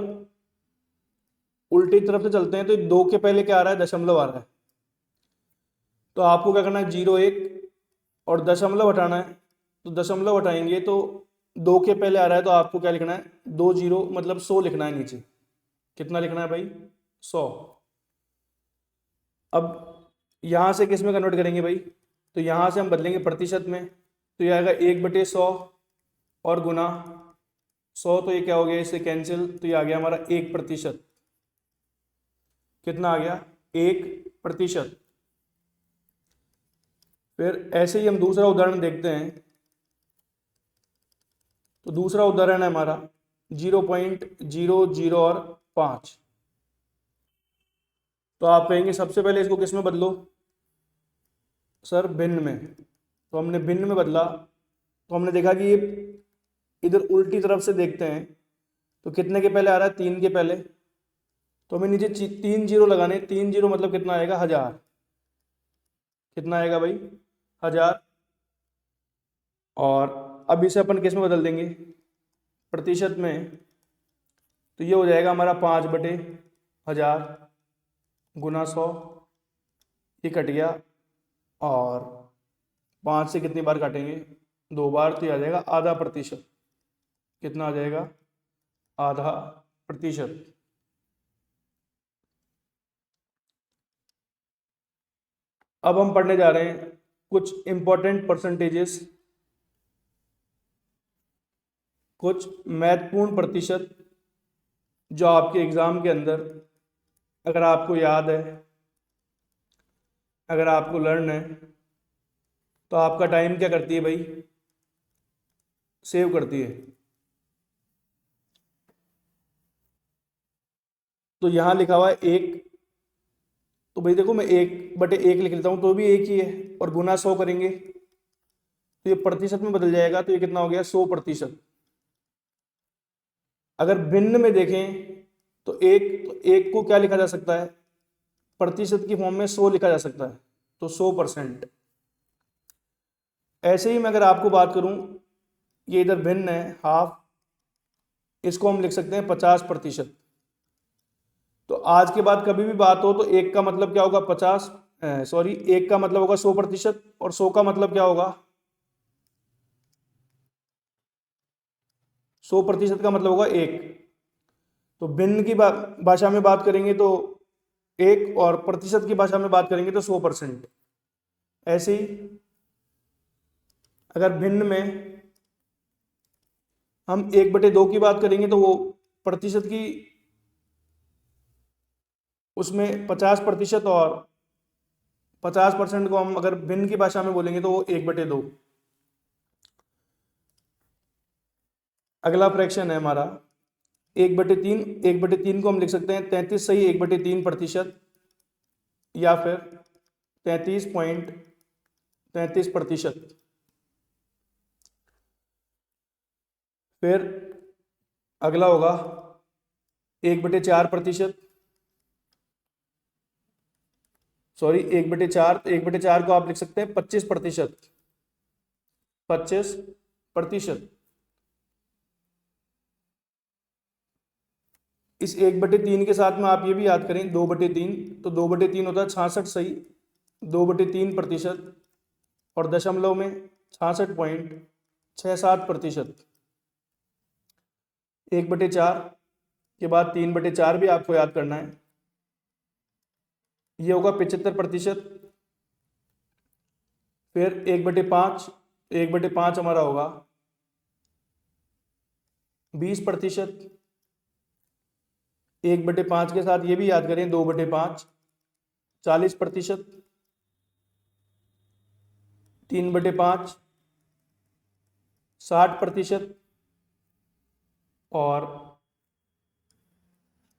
उल्टी तरफ से चलते हैं, तो 2 के पहले क्या आ रहा है, दशमलव आ रहा है। तो आपको क्या करना है 0.1 और दशमलव हटाना है। तो दशमलव हटाएंगे तो 2 के पहले आ रहा है, तो आपको क्या लिखना है 2 जीरो मतलब 100 लिखना है नीचे। कितना लिखना है भाई 100। अब यहां से किस में कन्वर्ट करेंगे भाई, तो यहां से हम बदलेंगे प्रतिशत में। तो यह आएगा 1/100 और गुना 100, तो ये क्या हो गया इससे कैंसिल, तो ये आ गया हमारा 1%। कितना आ गया 1%। फिर ऐसे ही हम दूसरा उदाहरण देखते हैं। तो दूसरा उदाहरण है हमारा 0.00 और 5। तो आप कहेंगे सबसे पहले इसको किस में बदलो, सर भिन्न में, तो हमने भिन्न में बदला, तो हमने देखा कि ये इधर उल्टी तरफ से देखते हैं, तो कितने के पहले आ रहा है, 3 के पहले, तो हमें नीचे 3 जीरो लगाने, 3 जीरो मतलब कितना आएगा, 1000। कितना आएगा भाई, 1000। और अब इसे अपन किस में बदल देंगे, प्रतिशत में, तो ये हो जाएगा हमारा 5/1000 गुना 100, ये कट गया, और 5 से कितनी बार काटेंगे, 2 बार, तो ये आ जाएगा आधा प्रतिशत। कितना आ जाएगा, आधा प्रतिशत। अब हम पढ़ने जा रहे हैं कुछ इंपॉर्टेंट परसेंटेजेस, कुछ महत्वपूर्ण प्रतिशत जो आपके एग्जाम के अंदर अगर आपको याद है, अगर आपको लर्न है, तो आपका टाइम क्या करती है भाई, सेव करती है। तो यहाँ लिखा हुआ है 1, तो भाई देखो मैं 1/1 लिख लेता हूँ, तो भी 1 ही है, और गुना 100 करेंगे तो ये प्रतिशत में बदल जाएगा, तो ये कितना हो गया, 100%। अगर भिन्न में देखें तो एक को क्या लिखा जा सकता है, प्रतिशत की फॉर्म में 100 लिखा जा सकता है, तो 100%। ऐसे ही मैं अगर आपको बात करूं, ये इधर भिन्न है, हाफ, इसको हम लिख सकते हैं 50%। तो आज के बाद कभी भी बात हो तो एक का मतलब क्या होगा, 50, सॉरी, एक का मतलब होगा 100%, और 100 का मतलब क्या होगा, 100% का मतलब होगा 1। तो भिन्न की भाषा में बात करेंगे तो 1, और प्रतिशत की भाषा में बात करेंगे तो 100%। ऐसे ही अगर भिन्न में हम 1/2 की बात करेंगे तो वो प्रतिशत की, उसमें 50%, और 50% को हम अगर भिन्न की भाषा में बोलेंगे तो वो 1/2। अगला फ्रैक्शन है हमारा 1/3। 1/3 को हम लिख सकते हैं 33 सही 1/3%, या फिर 33.33%। फिर अगला होगा 1/4%, सॉरी 1/4, तो 1/4 को आप लिख सकते हैं 25%। 25%। इस 1/3 के साथ में आप ये भी याद करें 2/3, तो 2/3 होता है 66 सही 2/3%, और दशमलव में 66.67%। 1/4 के बाद 3/4 भी आपको याद करना है, ये होगा 75%। फिर 1/5, 1/5 हमारा होगा 20%। 1/5 के साथ ये भी याद करें 2/5, 40%। 3/5, 60%। और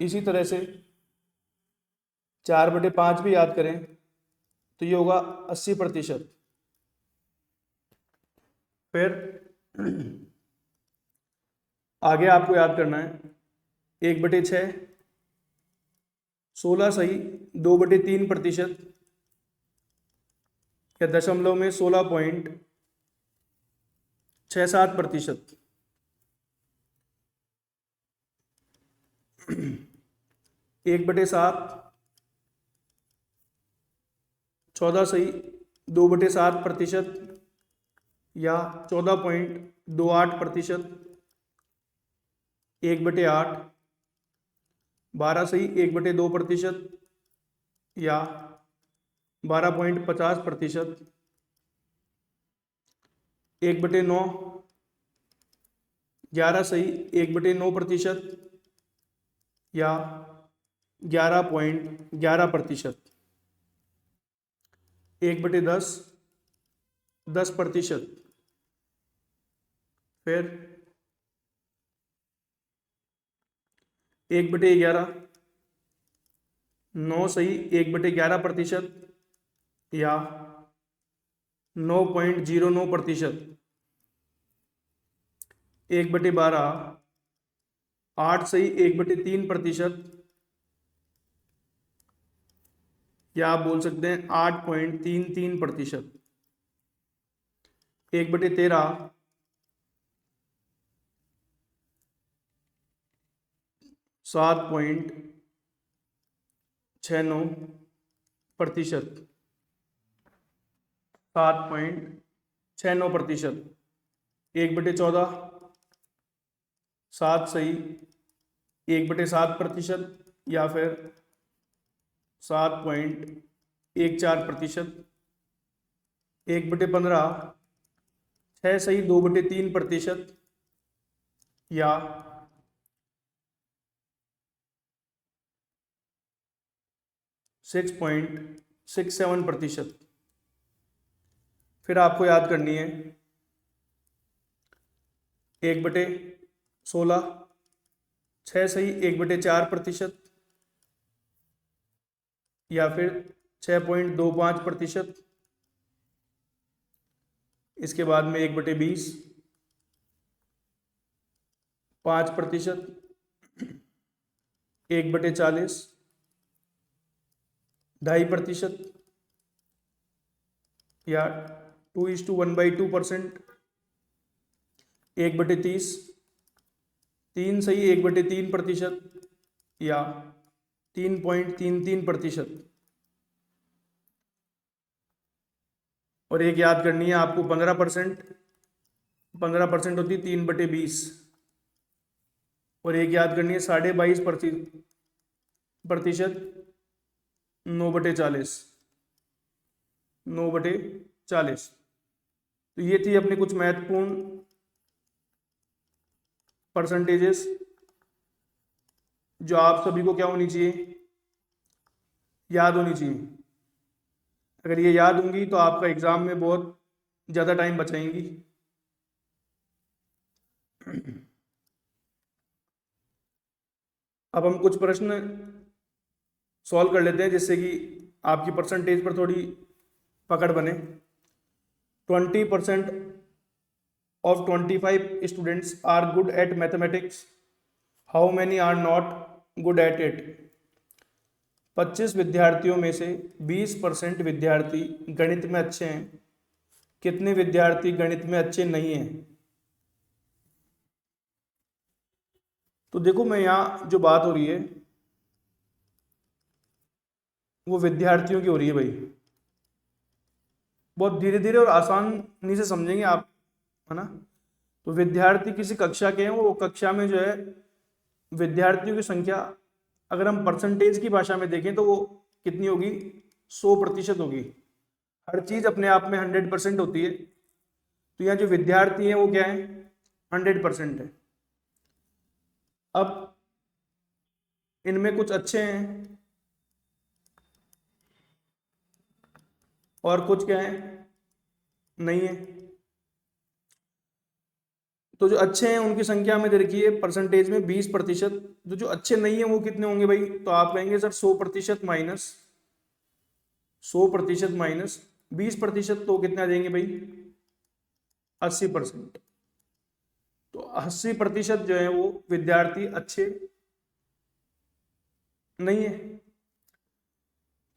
इसी तरह से 4/5 भी याद करें तो ये होगा 80%। फिर आगे आपको याद करना है 1/6, 16 सही 2/3%, या दशमलव में 16.67%। 1/7, 14 सही 2/7%, या 14.28%। 1/8, 12 सही 1/2%, या 12.50%। 1/9, 11 सही 1/9%, या 11.11%। 1/10, 10%। फिर 1/11, 9 सही 1/11%, या 9.09%। 1/12, 8 सही 1/3%, या आप बोल सकते हैं 8.33%। 1/13, 7.69%। 7.69%। 1/14, 7 सही 1/7%, या फिर 7.14%। 1/15, 6 सही 2/3%, या 6.67%। फिर आपको याद करनी है 1/16, 6 सही 1/4%, या फिर 6.25%। इसके बाद में 1/20, 5%। 1/40, 2.5%, या 2:1/2%। 1/30, 3 सही 1/3%, या 3.33%। और एक याद करनी है आपको 15%। 15% होती है 3/20। और एक याद करनी है 22.5%, 9/40। 9/40। तो ये थी अपनी कुछ महत्वपूर्ण परसेंटेजेस, जो आप सभी को क्या होनी चाहिए, याद होनी चाहिए। अगर ये याद होंगी तो आपका एग्जाम में बहुत ज़्यादा टाइम बचाएंगी। अब हम कुछ प्रश्न सॉल्व कर लेते हैं, जिससे कि आपकी परसेंटेज पर थोड़ी पकड़ बने। 20% of 25 students are good at mathematics. How many are not good at it? 25 विद्यार्थियों में से 20% विद्यार्थी गणित में अच्छे हैं। कितने विद्यार्थी गणित में अच्छे नहीं हैं? तो देखो, मैं यहाँ जो बात हो रही है वो विद्यार्थियों की हो रही है भाई। बहुत धीरे धीरे और आसानी से समझेंगे आप, है ना। तो विद्यार्थी किसी कक्षा के हैं, वो कक्षा में जो है विद्यार्थियों की संख्या, अगर हम परसेंटेज की भाषा में देखें तो वो कितनी होगी? 100% होगी। हर चीज अपने आप में 100% होती है। तो यहाँ जो विद्यार्थी हैं वो क्या है? 100% है। अब इनमें कुछ अच्छे हैं और कुछ क्या है? नहीं है। तो जो अच्छे हैं उनकी संख्या में दे रखी है परसेंटेज में 20%। तो जो अच्छे नहीं है वो कितने होंगे भाई? तो आप कहेंगे सर 100% माइनस 100% माइनस 20%, तो कितना देंगे भाई? 80%। तो 80% जो है वो विद्यार्थी अच्छे नहीं है।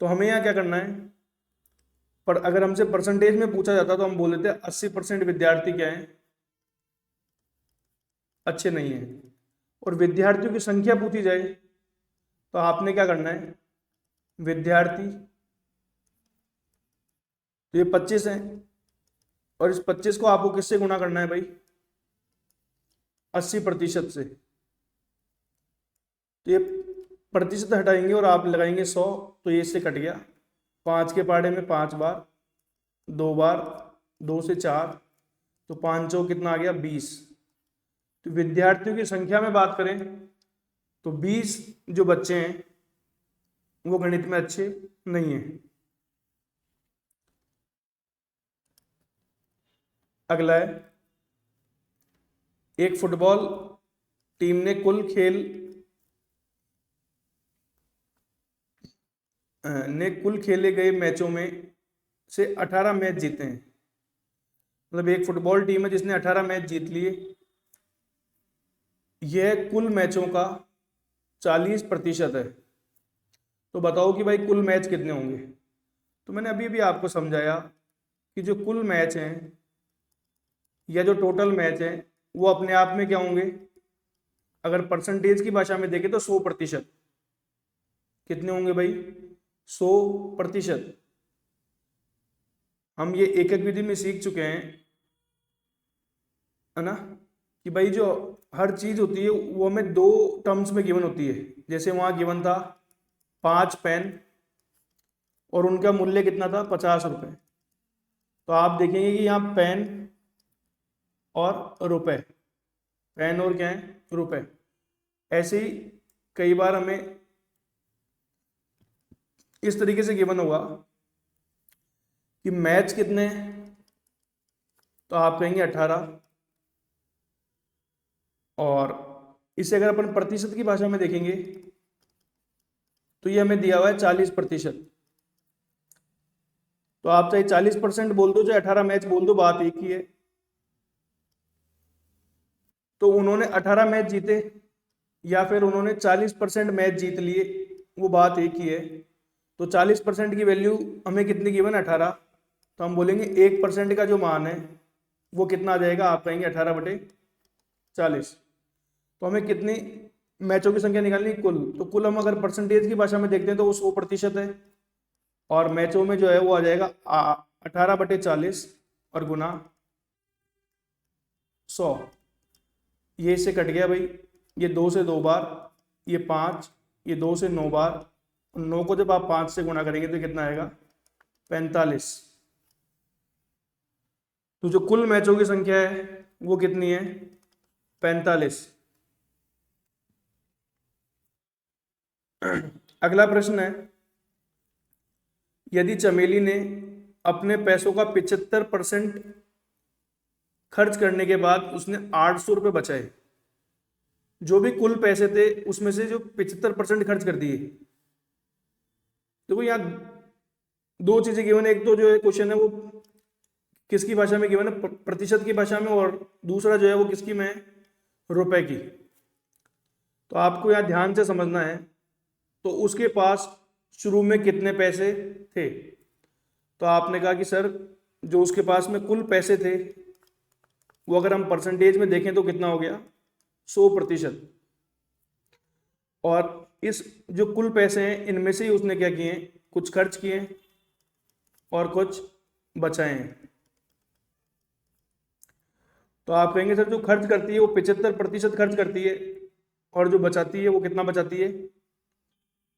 तो हमें यहाँ क्या करना है? पर अगर हमसे परसेंटेज में पूछा जाता तो हम बोल देते 80% विद्यार्थी क्या है? अच्छे नहीं है। और विद्यार्थियों की संख्या पूछी जाए तो आपने क्या करना है? विद्यार्थी, तो ये 25 है, और इस 25 को आपको किससे गुणा करना है भाई? 80% से। तो ये प्रतिशत हटाएंगे और आप लगाएंगे 100, तो ये इससे कट गया। 5 के पहाड़े में 5 बार, 2 बार, 2 से 4, तो 5 चौक कितना आ गया? 20। तो विद्यार्थियों की संख्या में बात करें तो 20 जो बच्चे हैं वो गणित में अच्छे नहीं है। अगला है, एक फुटबॉल टीम ने कुल खेले गए मैचों में से 18 मैच जीते हैं। मतलब एक फुटबॉल टीम है जिसने 18 मैच जीत लिए, यह कुल मैचों का 40% है। तो बताओ कि भाई कुल मैच कितने होंगे। तो मैंने अभी भी आपको समझाया कि जो कुल मैच हैं या जो टोटल मैच हैं वो अपने आप में क्या होंगे, अगर परसेंटेज की भाषा में देखें तो 100%। कितने होंगे भाई, 100%। हम ये एकक विधि में सीख चुके हैं, है ना, कि भाई जो हर चीज होती है वो हमें दो टर्म्स में गिवन होती है। जैसे वहां गिवन था 5 पेन और उनका मूल्य कितना था, 50 रुपए। तो आप देखेंगे कि यहाँ पेन और रुपए, पेन और क्या है, रुपए। ऐसे ही कई बार हमें इस तरीके से गिवन होगा कि मैच कितने हैं, तो आप कहेंगे 18। और इसे अगर अपन प्रतिशत की भाषा में देखेंगे तो ये हमें दिया हुआ है 40%। तो आप चाहे 40% बोल दो चाहे 18 मैच बोल दो, बात एक ही है। तो उन्होंने 18 मैच जीते या फिर उन्होंने 40% मैच जीत लिए, वो बात एक ही है। तो 40% की वैल्यू हमें कितनी गिवन, 18। तो हम बोलेंगे 1% का जो मान है वो कितना आ जाएगा, आप कहेंगे 18/40। तो हमें कितनी मैचों की संख्या निकालनी, कुल। तो कुल हम अगर परसेंटेज की भाषा में देखते हैं तो वो 100% है, और मैचों में जो है वो आ जाएगा 18/40 और गुना 100। ये इससे कट गया भाई, ये 2 से 2 बार, ये 5, ये 2 से 9 बार, 9 को जब आप 5 से गुणा करेंगे तो कितना आएगा, 45। तो जो कुल मैचों की संख्या है वो कितनी है, 45। अगला प्रश्न है, यदि चमेली ने अपने पैसों का 75% खर्च करने के बाद उसने 800 रुपये बचाए, जो भी कुल पैसे थे उसमें से जो 75% खर्च कर दिए। देखो यहाँ दो चीजें गिवन है, एक तो जो है क्वेश्चन है वो किसकी भाषा में गिवन है, प्रतिशत की भाषा में, और दूसरा जो है वो किसकी में, रुपए की। तो आपको यहाँ ध्यान से समझना है। तो उसके पास शुरू में कितने पैसे थे, तो आपने कहा कि सर जो उसके पास में कुल पैसे थे वो अगर हम परसेंटेज में देखें तो कितना हो गया, 100%। और इस जो कुल पैसे हैं इनमें से ही उसने क्या किए, कुछ खर्च किए और कुछ बचाए हैं। तो आप कहेंगे सर जो खर्च करती है वो 75% खर्च करती है, और जो बचाती है वो कितना बचाती है,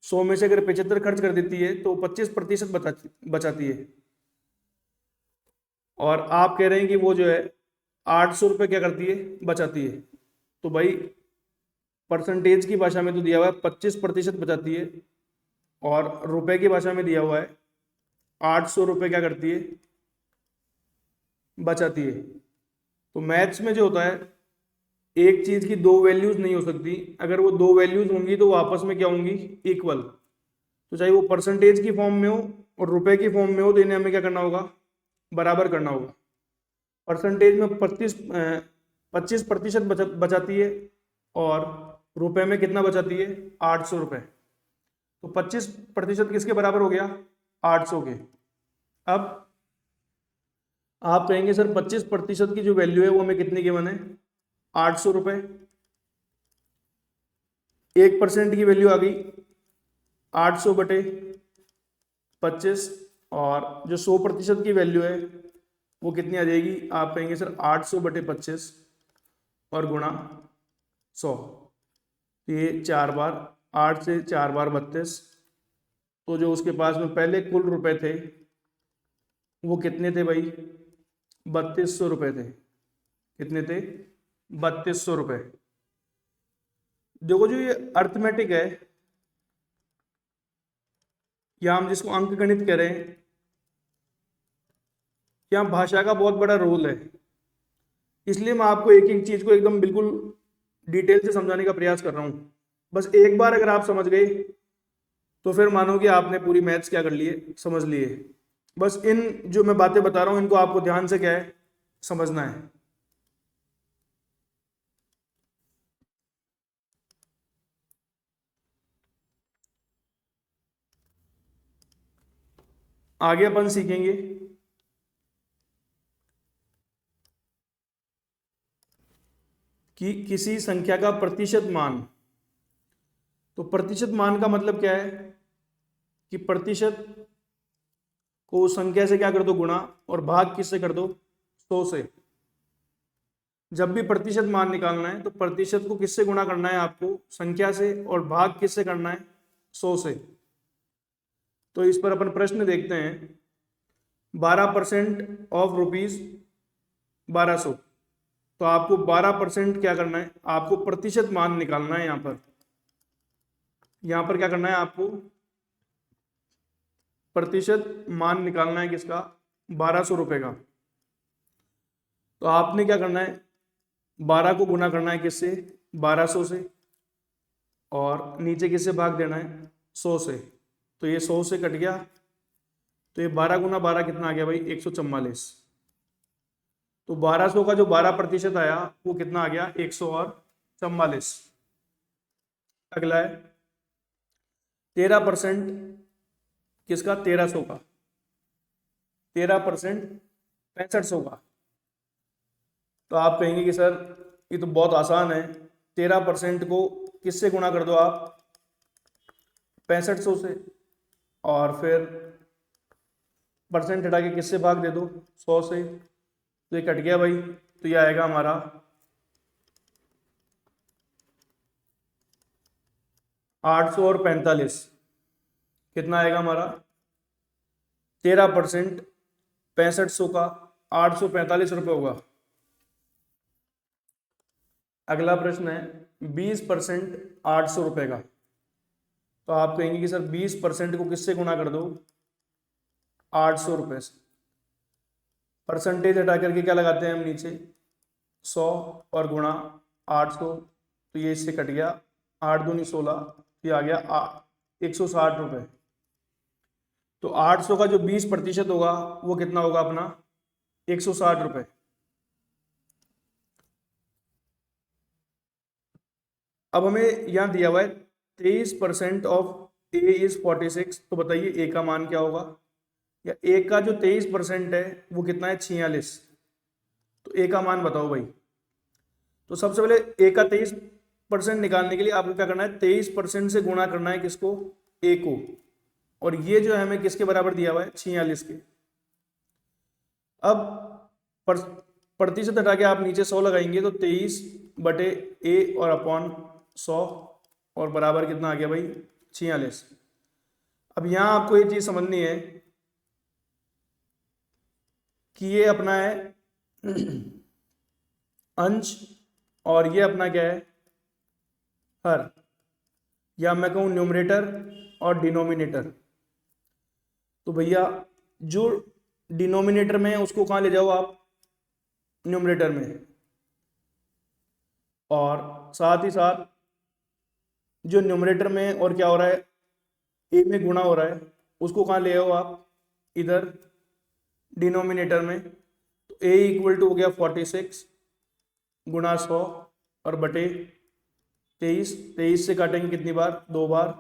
100 में से अगर 75 खर्च कर देती है तो 25% बचाती है। और आप कह रहे हैं कि वो जो है 800 रुपये क्या करती है, बचाती है। तो भाई परसेंटेज की भाषा में तो दिया हुआ है 25% बचाती है, और रुपए की भाषा में दिया हुआ है 800 रुपये क्या करती है, बचाती है। तो मैथ्स में जो होता है, एक चीज की दो वैल्यूज नहीं हो सकती, अगर वो दो वैल्यूज होंगी तो वो आपस में क्या होंगी, इक्वल। तो चाहे वो परसेंटेज की फॉर्म में हो और रुपए की फॉर्म में हो, तो इन्हें हमें क्या करना होगा, बराबर करना होगा। परसेंटेज में 25% बचाती है, और रुपए में कितना बचाती है, 800 रुपये। तो 25% किसके बराबर हो गया, 800 के। अब आप कहेंगे सर 25% की जो वैल्यू है वो हमें कितनी गिवन है, 800 रुपये। 1% की वैल्यू आ गई 800/25, और जो 100% की वैल्यू है वो कितनी आ जाएगी, आप कहेंगे सर 800/25 और गुणा 100। ये 4 बार, 8 से 4 बार 32। तो जो उसके पास में पहले कुल रुपए थे वो कितने थे भाई, 3200 रुपये थे। कितने थे, 3200 रुपये। देखो जो ये अर्थमेटिक है, या हम जिसको अंक गणित कह रहे हैं, यहाँ भाषा का बहुत बड़ा रोल है। इसलिए मैं आपको एक एक चीज को एकदम बिल्कुल डिटेल से समझाने का प्रयास कर रहा हूँ। बस एक बार अगर आप समझ गए तो फिर मानो कि आपने पूरी मैथ्स क्या कर लिए, समझ लिए। बस इन जो मैं बातें बता रहा हूँ इनको आपको ध्यान से क्या है, समझना है। आगे अपन सीखेंगे कि किसी संख्या का प्रतिशत मान। तो प्रतिशत मान का मतलब क्या है कि प्रतिशत को उस संख्या से क्या कर दो गुणा, और भाग किससे कर दो, 100 से। जब भी प्रतिशत मान निकालना है तो प्रतिशत को किससे गुणा करना है आपको, संख्या से, और भाग किससे करना है, 100 से। तो इस पर अपन प्रश्न देखते हैं। 12% ऑफ रुपीज 1200। तो आपको 12% क्या करना है, आपको प्रतिशत मान निकालना है। यहां पर क्या करना है आपको, प्रतिशत मान निकालना है किसका, 1200 रुपए का। तो आपने क्या करना है, 12 को गुना करना है किससे, 1200 से, और नीचे किससे भाग देना है, 100 से। तो ये 100 से कट गया, तो ये 12 गुना 12 कितना आ गया भाई, 144। तो 1200 का जो 12% आया वो कितना आ गया, 144। अगला है 13% किसका, 1300 का। 13% 6500 का। तो आप कहेंगे कि सर ये तो बहुत आसान है, 13% को किससे गुणा कर दो आप, 6500 से, और फिर परसेंट हटा के किससे भाग दे दो, 100 से। तो ये कट गया भाई, तो ये आएगा हमारा 845। कितना आएगा हमारा, 13% 6500 का 845 रुपये होगा। अगला प्रश्न है 20% 800 रुपये का। तो आप कहेंगे कि सर 20% को किससे गुणा कर दो, 800 रुपये से। परसेंटेज हटा करके क्या लगाते हैं हम नीचे, 100 और गुणा 800। तो ये इससे कट गया, 8 दूनी 16, ये आ गया 160 रुपये। तो 800 का जो 20% होगा वो कितना होगा अपना, 160 रुपये। अब हमें यहाँ दिया हुआ है 23% ऑफ ए इज 46। तो बताइए ए का मान क्या होगा, या ए का जो 23% है वो कितना है, 46। तो ए का मान बताओ भाई। तो सबसे पहले ए का 23% निकालने के लिए आपको क्या करना है, 23% से गुणा करना है किसको, ए को। और ये जो है हमें किसके बराबर दिया हुआ है, 46 के। अब प्रतिशत हटा के आप नीचे 100 लगाएंगे, तो 23/ए और अपॉन 100, और बराबर कितना आ गया भाई, 46। अब यहां आपको ये चीज समझनी है कि ये अपना है अंश, और ये अपना क्या है, हर, या मैं कहूं न्यूमरेटर और डिनोमिनेटर। तो भैया जो डिनोमिनेटर में है उसको कहाँ ले जाओ आप, न्यूमरेटर में, और साथ ही साथ जो न्यूमरेटर में और क्या हो रहा है, ए में गुणा हो रहा है, उसको कहाँ ले आओ आप, इधर डिनोमिनेटर में। तो ए इक्वल टू हो गया 46 गुणा 100 और बटे 23। 23 से काटेंगे कितनी बार, 2 बार।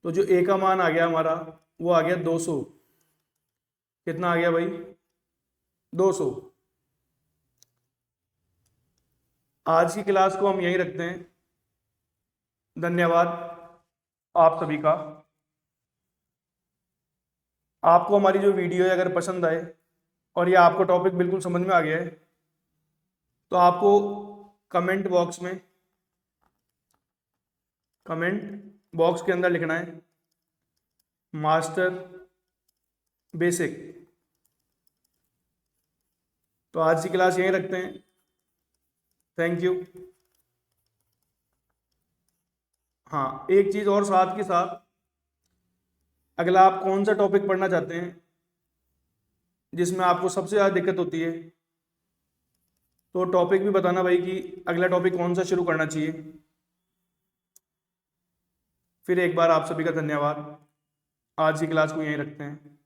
तो जो ए का मान आ गया हमारा वो आ गया 200। कितना आ गया भाई, 200। आज की क्लास को हम यहीं रखते हैं। धन्यवाद आप सभी का। आपको हमारी जो वीडियो है अगर पसंद आए और ये आपको टॉपिक बिल्कुल समझ में आ गया है, तो आपको कमेंट बॉक्स के अंदर लिखना है मास्टर बेसिक। तो आज की क्लास यहीं रखते हैं। Thank you. हाँ, एक चीज़ और साथ के साथ, अगला आप कौन सा टॉपिक पढ़ना चाहते हैं जिसमें आपको सबसे ज़्यादा दिक्कत होती है, तो टॉपिक भी बताना भाई कि अगला टॉपिक कौन सा शुरू करना चाहिए। फिर एक बार आप सभी का धन्यवाद। आज की क्लास को यहीं रखते हैं।